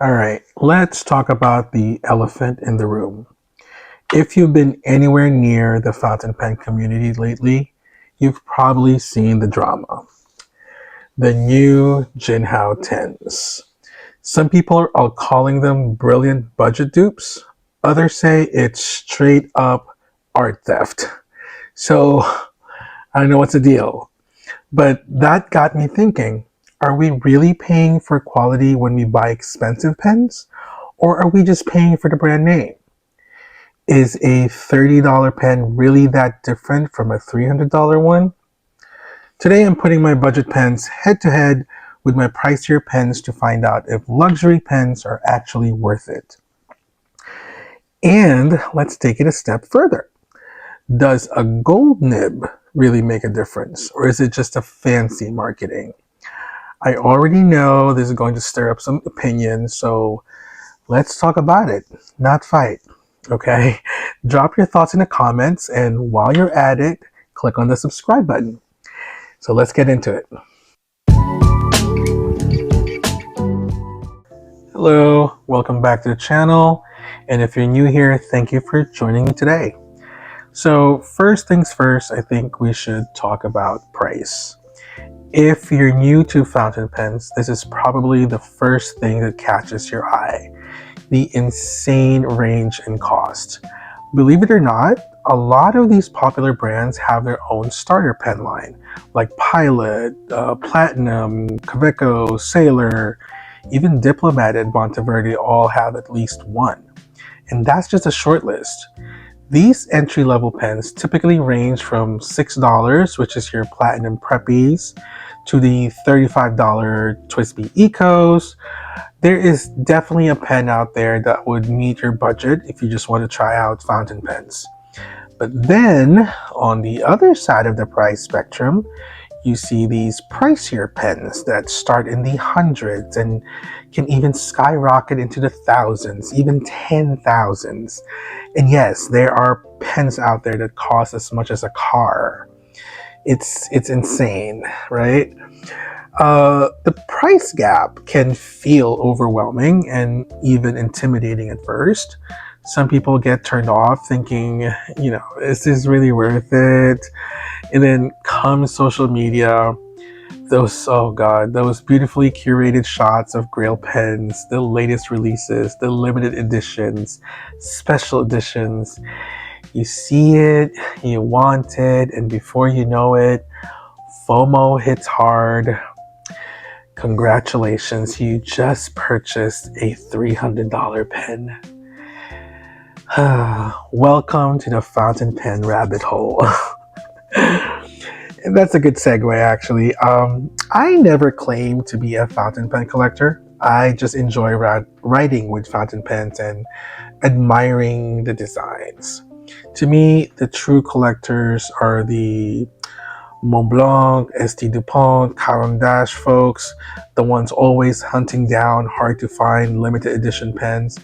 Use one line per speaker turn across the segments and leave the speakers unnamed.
All right, let's talk about the elephant in the room. If you've been anywhere near the fountain pen community lately, you've probably seen the drama. The new Jinhao 10s. Some people are calling them brilliant budget dupes. Others say it's straight up art theft. So I don't know what's the deal. But that got me thinking, are we really paying for quality when we buy expensive pens? Or are we just paying for the brand name? Is a $30 pen really that different from a $300 one? Today I'm putting my budget pens head to head with my pricier pens to find out if luxury pens are actually worth it. And let's take it a step further. Does a gold nib really make a difference, or is it just a fancy marketing? I already know this is going to stir up some opinions, so let's talk about it, not fight. Okay? Drop your thoughts in the comments, and while you're at it, click on the subscribe button. So let's get into it. Hello, welcome back to the channel. And if you're new here, thank you for joining me today. So first things first, I think we should talk about price. If you're new to fountain pens, this is probably the first thing that catches your eye. The insane range in cost. Believe it or not, a lot of these popular brands have their own starter pen line, like Pilot, Platinum, Kaweco, Sailor, even Diplomat and Monteverde all have at least one. And that's just a short list. These entry-level pens typically range from $6, which is your Platinum Preppies, to the $35 TWSBI Ecos. There is definitely a pen out there that would meet your budget if you just want to try out fountain pens. But then, on the other side of the price spectrum, you see these pricier pens that start in the hundreds and can even skyrocket into the thousands, even 10,000s. And yes, there are pens out there that cost as much as a car. It's insane, right? The price gap can feel overwhelming and even intimidating at first. Some people get turned off thinking, is this really worth it? And then comes social media, those beautifully curated shots of Grail pens, the latest releases, the limited editions, special editions. You see it, you want it, and before you know it, FOMO hits hard. Congratulations, you just purchased a $300 pen. Welcome to the fountain pen rabbit hole. And that's a good segue, actually. I never claimed to be a fountain pen collector. I just enjoy writing with fountain pens and admiring the designs. To me, the true collectors are the Montblanc, St. Dupont, Caran d'Ache folks, the ones always hunting down hard to find limited edition pens.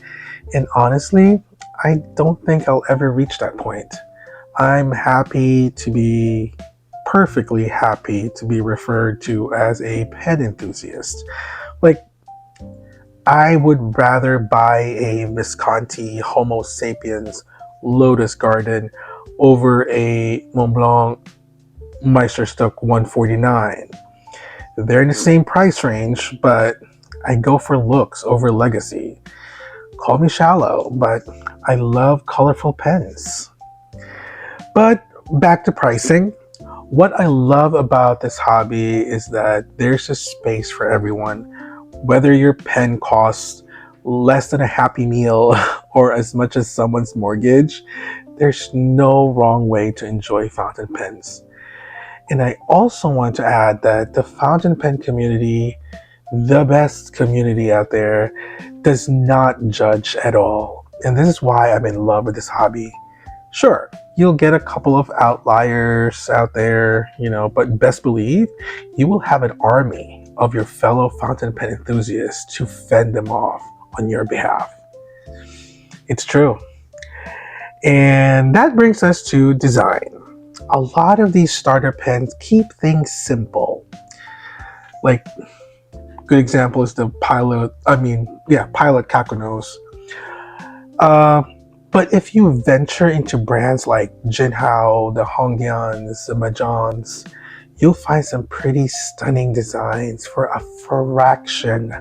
And honestly, I don't think I'll ever reach that point. I'm perfectly happy to be referred to as a pen enthusiast. Like, I would rather buy a Visconti Homo sapiens Lotus Garden over a Montblanc Meisterstück 149. They're in the same price range, but I go for looks over legacy. Call me shallow, but I love colorful pens. But back to pricing. What I love about this hobby is that there's a space for everyone. Whether your pen costs less than a Happy Meal or as much as someone's mortgage, there's no wrong way to enjoy fountain pens. And I also want to add that the fountain pen community, the best community out there, does not judge at all. And this is why I'm in love with this hobby. Sure, you'll get a couple of outliers out there, but best believe you will have an army of your fellow fountain pen enthusiasts to fend them off on your behalf. It's true. And that brings us to design. A lot of these starter pens keep things simple. Like, good example is the Pilot Kakunos. Uh, but if you venture into brands like Jinhao, the Hongyan's, the Mahjong's, you'll find some pretty stunning designs for a fraction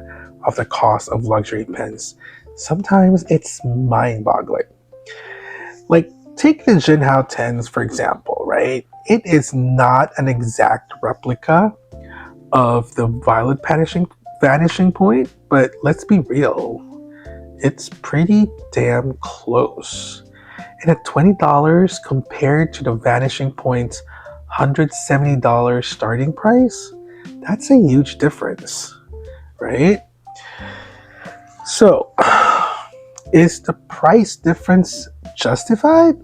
of the cost of luxury pens. Sometimes it's mind-boggling. Like, take the Jinhao 10s for example, right? It is not an exact replica of the Violet Vanishing Point, but let's be real, it's pretty damn close. And at $20 compared to the Vanishing Point's $170 starting price, that's a huge difference, right? So, is the price difference justified?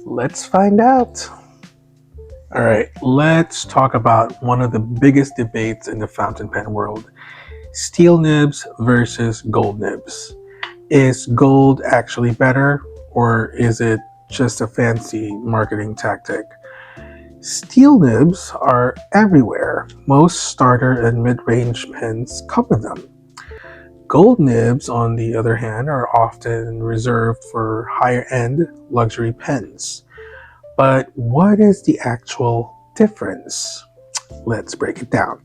Let's find out. All right, let's talk about one of the biggest debates in the fountain pen world: steel nibs versus gold nibs. Is gold actually better, or is it just a fancy marketing tactic? Steel nibs are everywhere. Most starter and mid-range pens come with them. Gold nibs, on the other hand, are often reserved for higher-end luxury pens. But what is the actual difference? Let's break it down.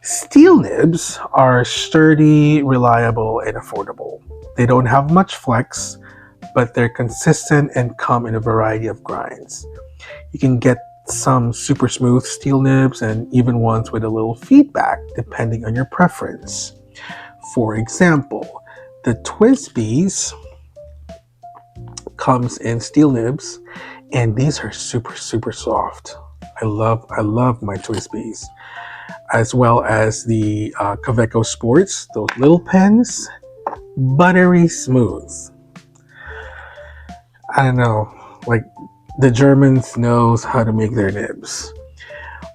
Steel nibs are sturdy, reliable, and affordable. They don't have much flex, but they're consistent and come in a variety of grinds. You can get some super smooth steel nibs and even ones with a little feedback depending on your preference. For example, the Twisbees comes in steel nibs, and these are super soft. I love my Twisbees, as well as the Kaweco Sports, those little pens, buttery smooth. I don't know, like the Germans knows how to make their nibs.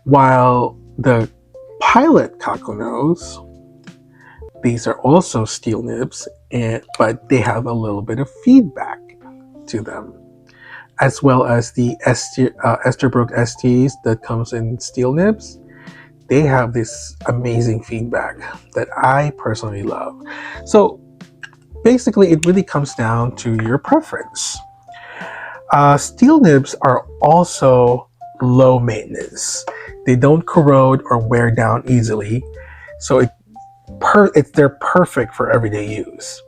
While the Pilot Kakunos, these are also steel nibs, but they have a little bit of feedback to them, as well as the Esterbrook STs that comes in steel nibs. They have this amazing feedback that I personally love. So basically, it really comes down to your preference. Steel nibs are also low maintenance. They don't corrode or wear down easily, so they're perfect for everyday use.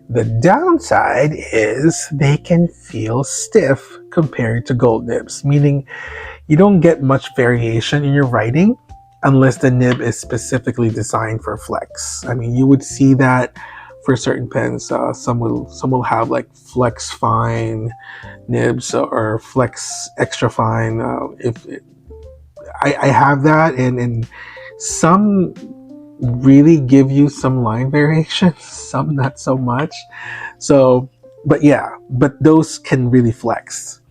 The downside is they can feel stiff compared to gold nibs, meaning you don't get much variation in your writing unless the nib is specifically designed for flex. I mean, you would see that for certain pens. Some will have like flex fine nibs or flex extra fine. I have that, and some really give you some line variation, some not so much. So, but those can really flex.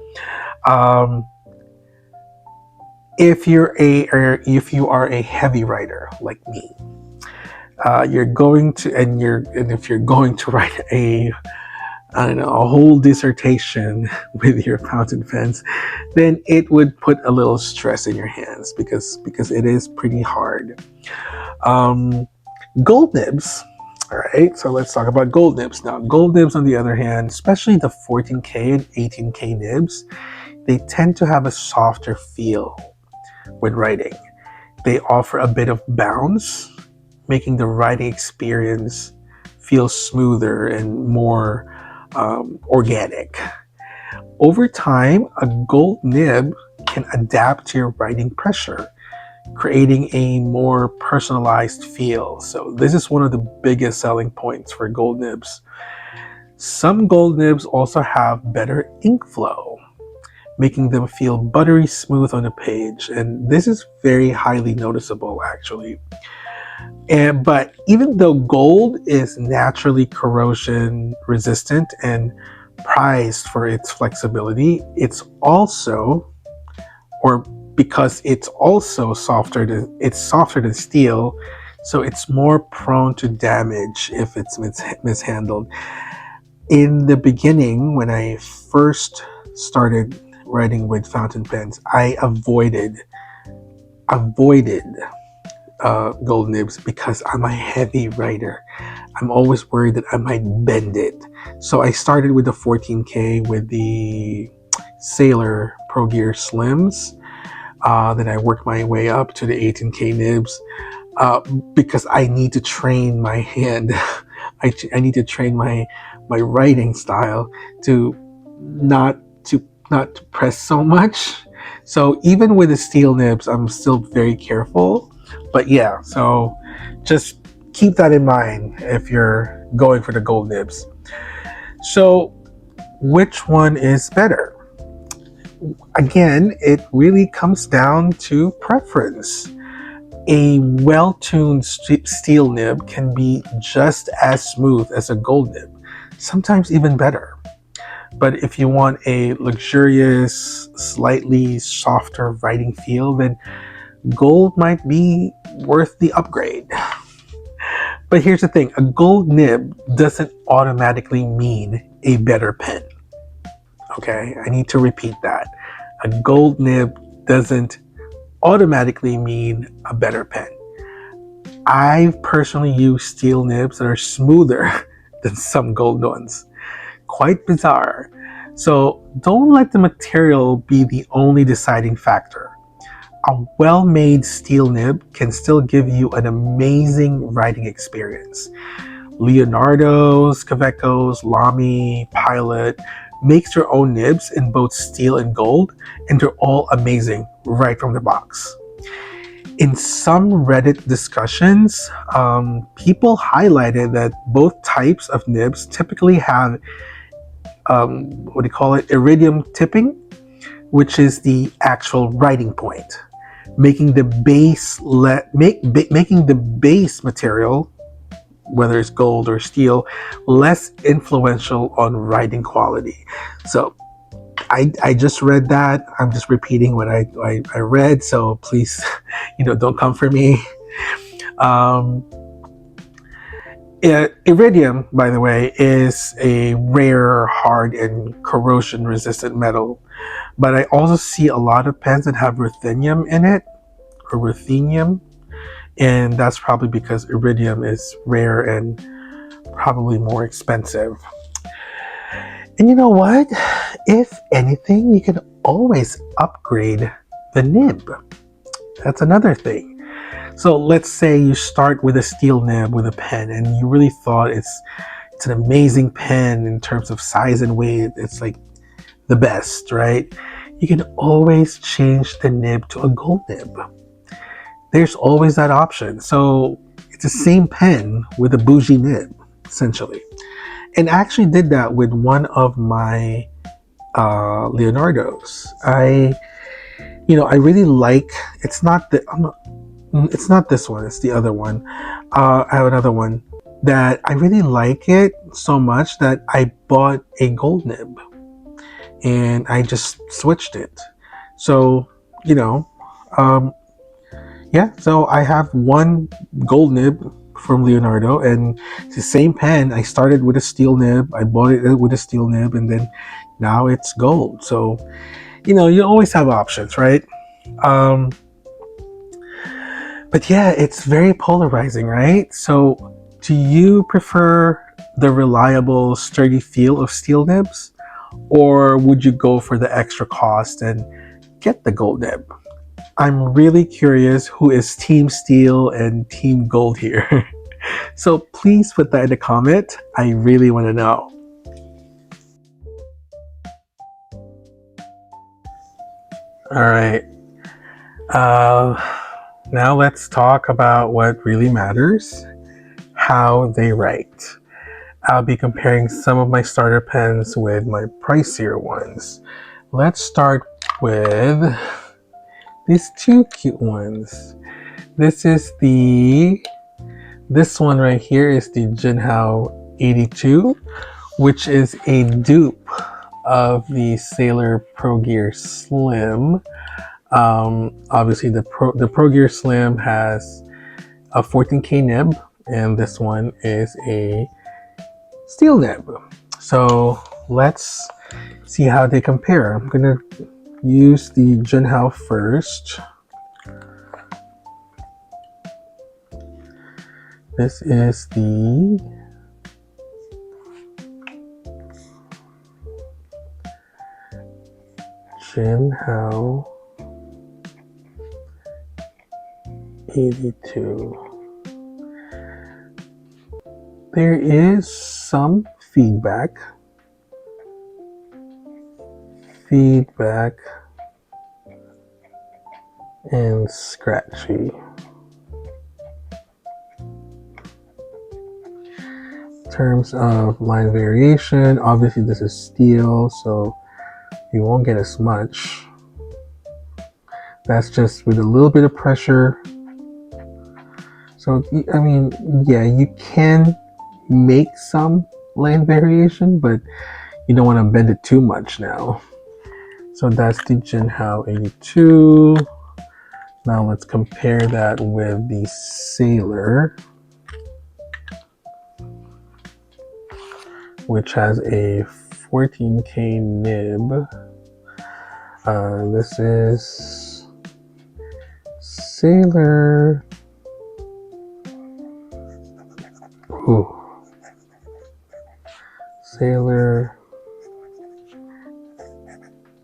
If you are a heavy writer like me, if you're going to write a whole dissertation with your fountain pens, then it would put a little stress in your hands because it is pretty hard. Gold nibs. All right, so let's talk about gold nibs now. Gold nibs, on the other hand, especially the 14K and 18K nibs, they tend to have a softer feel when writing. They offer a bit of bounce, making the writing experience feel smoother and more organic. Over time, a gold nib can adapt to your writing pressure, creating a more personalized feel. So this is one of the biggest selling points for gold nibs. Some gold nibs also have better ink flow, making them feel buttery smooth on the page, and this is very highly noticeable actually. But even though gold is naturally corrosion resistant and prized for its flexibility, it's also softer than steel, so it's more prone to damage if it's mishandled. In the beginning, when I first started writing with fountain pens, I avoided gold nibs because I'm a heavy writer. I'm always worried that I might bend it. So I started with the 14K with the Sailor Pro Gear Slims. Then I worked my way up to the 18K nibs because I need to train my hand. I need to train my writing style to not not to press so much. So even with the steel nibs, I'm still very careful. But yeah, so just keep that in mind if you're going for the gold nibs. So which one is better? Again, it really comes down to preference. A well-tuned steel nib can be just as smooth as a gold nib, sometimes even better. But if you want a luxurious, slightly softer writing feel, then gold might be worth the upgrade. But here's the thing, a gold nib doesn't automatically mean a better pen. Okay, I need to repeat that. A gold nib doesn't automatically mean a better pen. I've personally used steel nibs that are smoother than some gold ones. Quite bizarre. So don't let the material be the only deciding factor. A well-made steel nib can still give you an amazing writing experience. Leonardo's, Kaweco's, Lamy, Pilot makes their own nibs in both steel and gold, and they're all amazing right from the box. In some Reddit discussions, people highlighted that both types of nibs typically have what do you call it, iridium tipping, which is the actual writing point, making the base material, whether it's gold or steel, less influential on writing quality. So I just read that. I'm just repeating what I read, so please, don't come for me. Iridium, by the way, is a rare, hard, and corrosion-resistant metal. But I also see a lot of pens that have ruthenium in it, or ruthenium, and that's probably because iridium is rare and probably more expensive. And you know what? If anything, you can always upgrade the nib. That's another thing. So let's say you start with a steel nib with a pen and you really thought it's an amazing pen in terms of size and weight. It's like the best, right? You can always change the nib to a gold nib. There's always that option. So it's the same pen with a bougie nib, essentially. And I actually did that with one of my Leonardo's. I really like. It's not this one. It's the other one. I have another one that I really like it so much that I bought a gold nib, and I just switched it. So so I have one gold nib from Leonardo, and it's the same pen. I started with a steel nib. I bought it with a steel nib, and then now it's gold. So you always have options, right? But yeah, it's very polarizing, right? So do you prefer the reliable, sturdy feel of steel nibs, or would you go for the extra cost and get the gold nib? I'm really curious who is Team Steel and Team Gold here. So please put that in the comment. I really want to know. All right. Now let's talk about what really matters, how they write. I'll be comparing some of my starter pens with my pricier ones. Let's start with these two cute ones. This one right here is the Jinhao 82, which is a dupe of the Sailor Pro Gear Slim. Obviously the Pro Gear Slim has a 14K nib, and this one is a steel nib. So let's see how they compare. I'm gonna use the Jinhao first. This is the Jinhao 82. There is some feedback and scratchy. In terms of line variation, obviously this is steel, so you won't get as much. That's just with a little bit of pressure. So, I mean, yeah, you can make some line variation, but you don't want to bend it too much now. So that's the Jinhao 82. Now let's compare that with the Sailor, which has a 14K nib. This is Sailor. Ooh. Sailor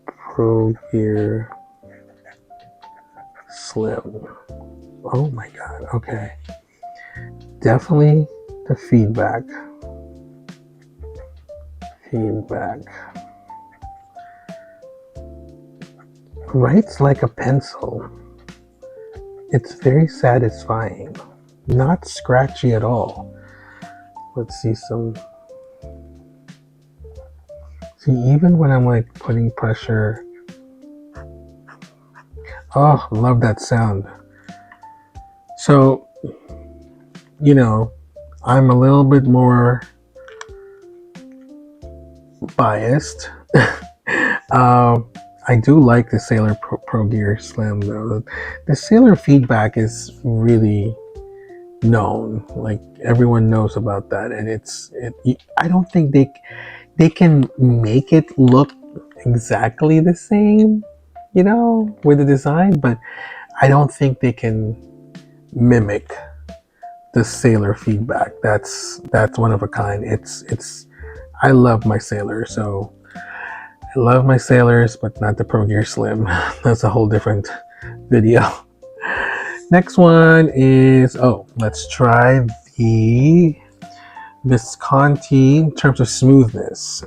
Pro Gear Slim. Oh my god, okay. Definitely the feedback. Writes like a pencil. It's very satisfying. Not scratchy at all. Let's see some. See, even when I'm like putting pressure. Oh, love that sound. So, you know, I'm a little bit more biased. I do like the Sailor Pro Gear Slim though. The Sailor feedback is really known. Like everyone knows about that, and I don't think they can make it look exactly the same, you know, with the design, but I don't think they can mimic the Sailor feedback. That's one of a kind. I love my Sailor, so I love my Sailors, but not the Pro Gear Slim. That's a whole different video. Next one is, let's try the Visconti in terms of smoothness.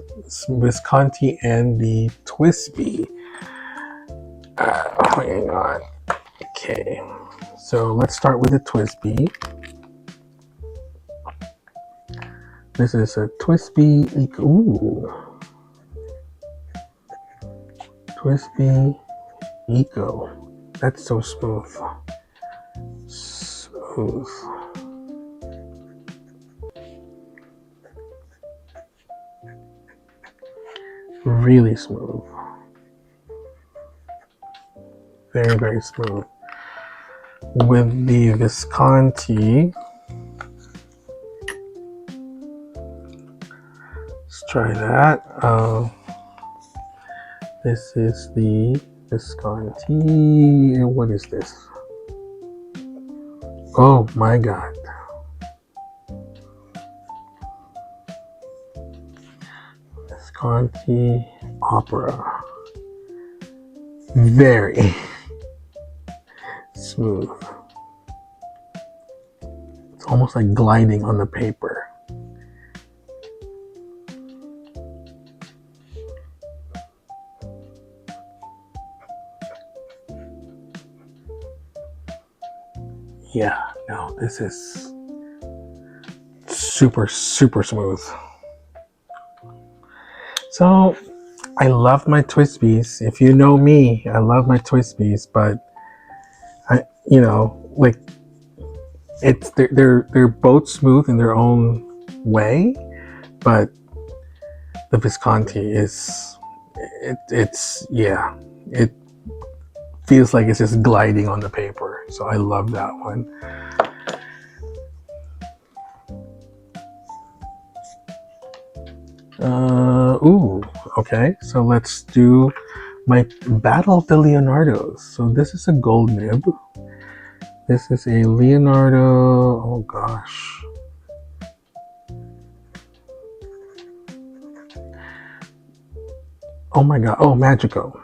Visconti and the Twisby. Hang on. Okay, so let's start with the Twisby. This is a Twisby Eco. Ooh. Twisby Eco. That's so smooth. Smooth. Really smooth. Very, very smooth. With the Visconti, let's try that. This is the Visconti. What is this? Oh my god. Visconti Opera. Very smooth. It's almost like gliding on the paper. Yeah, no, this is super, super smooth. So, I love my Twisbies. If you know me, I love my Twisbies, but they're both smooth in their own way, but the Visconti is it feels like it's just gliding on the paper. So I love that one. Okay, so let's do my Battle of the Leonardos. So this is a gold nib. This is a Leonardo. Oh gosh. Oh my god. Oh, Magico.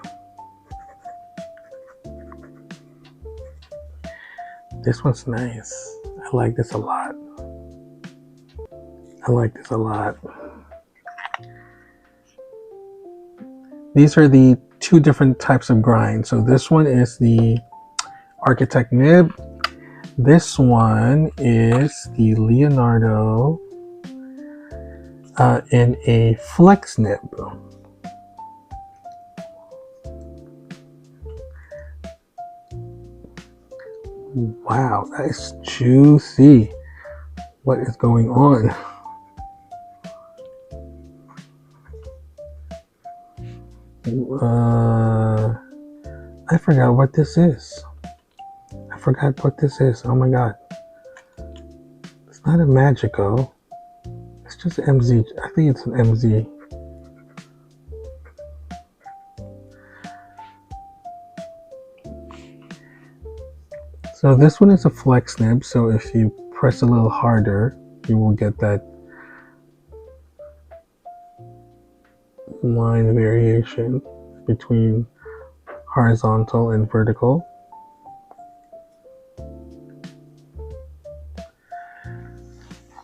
This one's nice. I like this a lot. I like this a lot. These are the two different types of grind. So this one is the Architect Nib. This one is the Leonardo in a Flex Nib. Wow, that is juicy. What is going on? I forgot what this is. I forgot what this is. Oh my god. It's not a Magico. It's just an MZ. I think it's an MZ. So this one is a Flex Nib. So if you press a little harder, you will get that line variation between horizontal and vertical.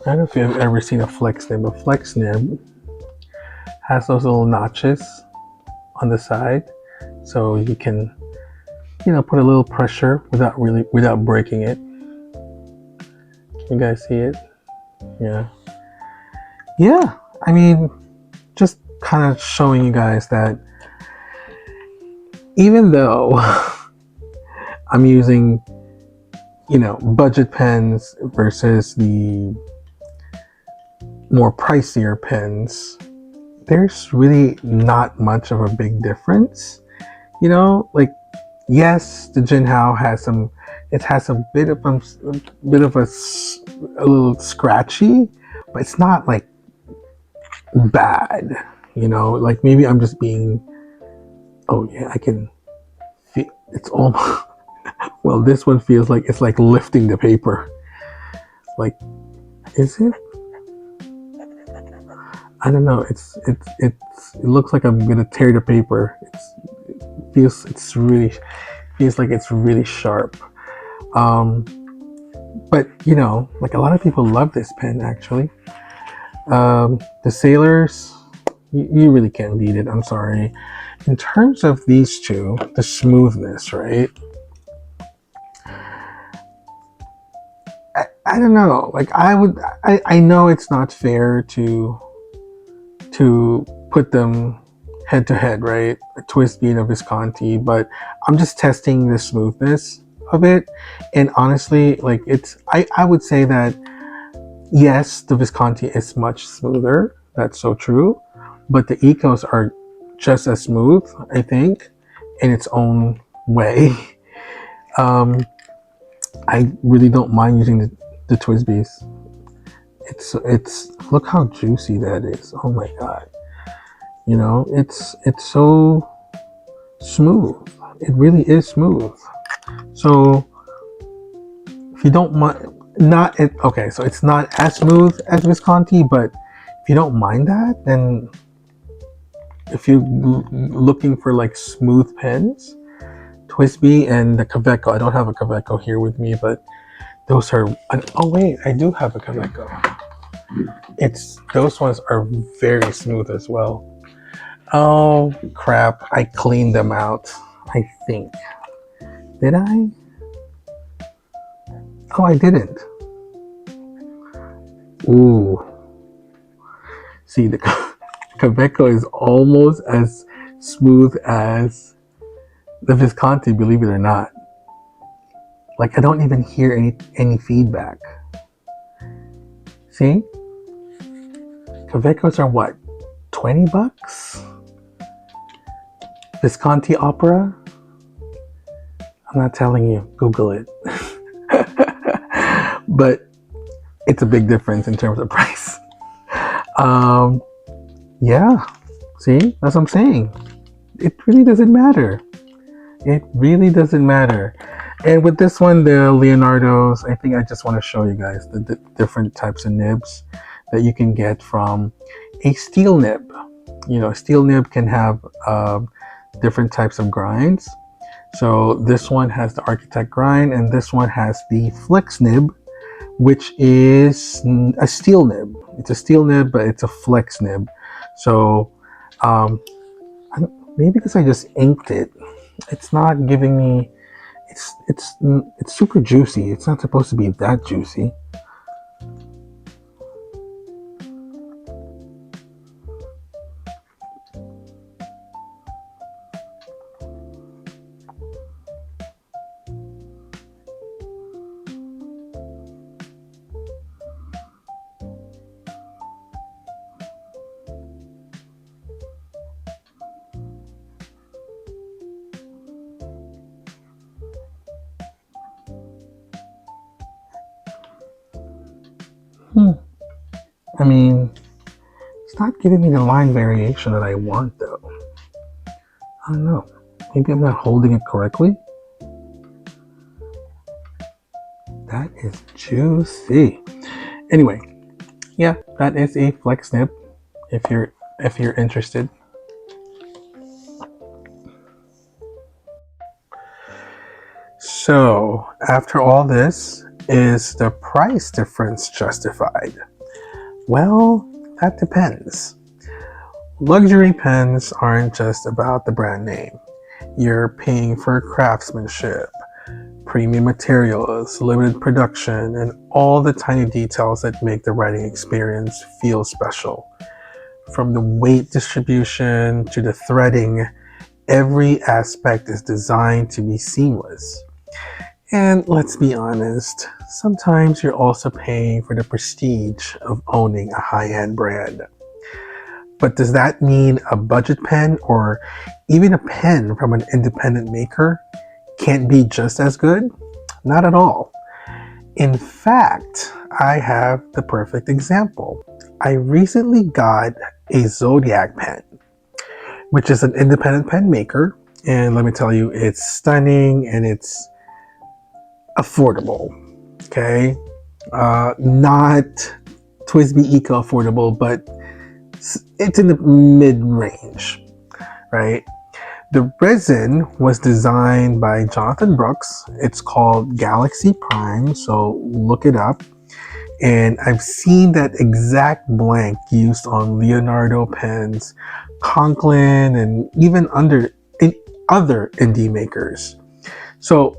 I don't know if you've ever seen a Flex Nib. A Flex Nib has those little notches on the side, so you can, put a little pressure without breaking it. Can you guys see it? Yeah. I mean, just kind of showing you guys that even though I'm using, budget pens versus the more pricier pens, there's really not much of a big difference. Like, yes, the Jinhao has a bit of a little scratchy, but it's not like bad. Like maybe I'm just being. Oh yeah, I can feel it's almost. Well, this one feels like it's like lifting the paper. Like, is it? I don't know. It looks like I'm gonna tear the paper. It feels like it's really sharp. But like a lot of people love this pen actually. The Sailors, you really can't beat it. I'm sorry. In terms of these two, the smoothness, right? I don't know. Like I know it's not fair to put them head to head, right? A Twisby and a Visconti, but I'm just testing the smoothness of it. And honestly, like I would say that yes, the Visconti is much smoother. That's so true. But the Ecos are just as smooth, I think, in its own way. I really don't mind using the Twisbys. It's look how juicy that is. Oh my god. It's so smooth. It really is smooth. So if you don't mind, okay, so it's not as smooth as Visconti, but if you don't mind that, then if you're looking for like smooth pens, Twisby and the Kaweco. I don't have a Kaweco here with me, but those are. Oh wait, I do have a Kaweco. Those ones are very smooth as well. Oh crap! I cleaned them out. I think. Did I? Oh, I didn't. Ooh. See, the Kaweco is almost as smooth as the Visconti, believe it or not. Like I don't even hear any feedback. See? Kawecos are what? $20? Visconti Opera? I'm not telling you. Google it. But it's a big difference in terms of price. Yeah. See? That's what I'm saying. It really doesn't matter. It really doesn't matter. And with this one, the Leonardo's, I think I just want to show you guys the different types of nibs that you can get from a steel nib. You know, steel nib can have different types of grinds. So this one has the architect grind, and this one has the flex nib, which is a steel nib. It's a steel nib, but it's a flex nib. So um, maybe because I just inked it, it's not giving me. It's super juicy. It's not supposed to be that juicy. I mean, it's not giving me the line variation that I want, though. I don't know. Maybe I'm not holding it correctly. That is juicy. Anyway, yeah, that is a flex nib. If you're interested. So after all this, is the price difference justified? Well, that depends. Luxury pens aren't just about the brand name. You're paying for craftsmanship, premium materials, limited production, and all the tiny details that make the writing experience feel special. From the weight distribution to the threading, every aspect is designed to be seamless. And let's be honest, sometimes you're also paying for the prestige of owning a high-end brand. But does that mean a budget pen or even a pen from an independent maker can't be just as good? Not at all. In fact, I have the perfect example. I recently got a Zodiac pen, which is an independent pen maker. And let me tell you, it's stunning and it's affordable. Okay. Not Twisby Eco affordable, but it's in the mid range, right? The resin was designed by Jonathan Brooks. It's called Galaxy Prime, so look it up. And I've seen that exact blank used on Leonardo pens, Conklin, and even in other indie makers. So,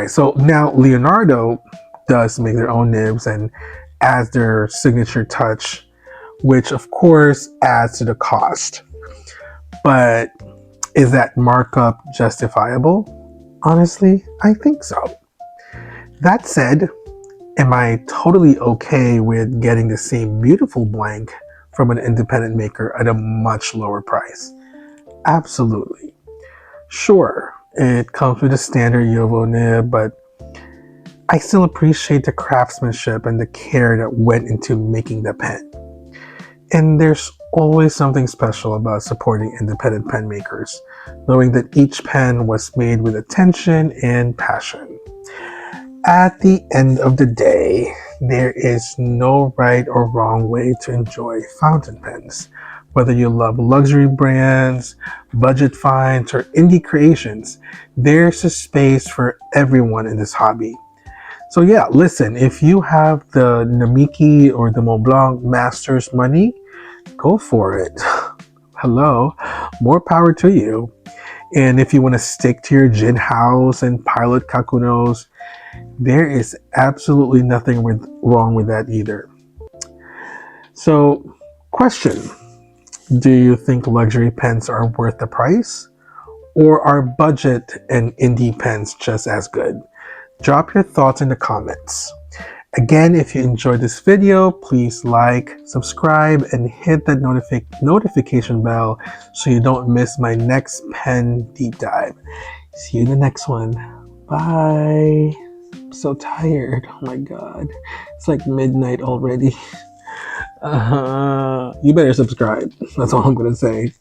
so now Leonardo does make their own nibs and adds their signature touch, which of course adds to the cost. But is that markup justifiable? Honestly, I think so. That said, am I totally okay with getting the same beautiful blank from an independent maker at a much lower price? Absolutely. Sure, it comes with a standard Yovo nib, but I still appreciate the craftsmanship and the care that went into making the pen. And there's always something special about supporting independent pen makers, knowing that each pen was made with attention and passion. At the end of the day, there is no right or wrong way to enjoy fountain pens. Whether you love luxury brands, budget finds, or indie creations, there's a space for everyone in this hobby. So yeah, listen, if you have the Namiki or the Montblanc Masters money, go for it. Hello, more power to you. And if you want to stick to your Jinhaos and Pilot Kakunos, there is absolutely nothing wrong with that either. So, question. Do you think luxury pens are worth the price? Or are budget and indie pens just as good? Drop your thoughts in the comments. Again, if you enjoyed this video, please like, subscribe, and hit that notification bell so you don't miss my next pen deep dive. See you in the next one. Bye. I'm so tired. Oh my god. It's like midnight already. You better subscribe. That's all I'm going to say.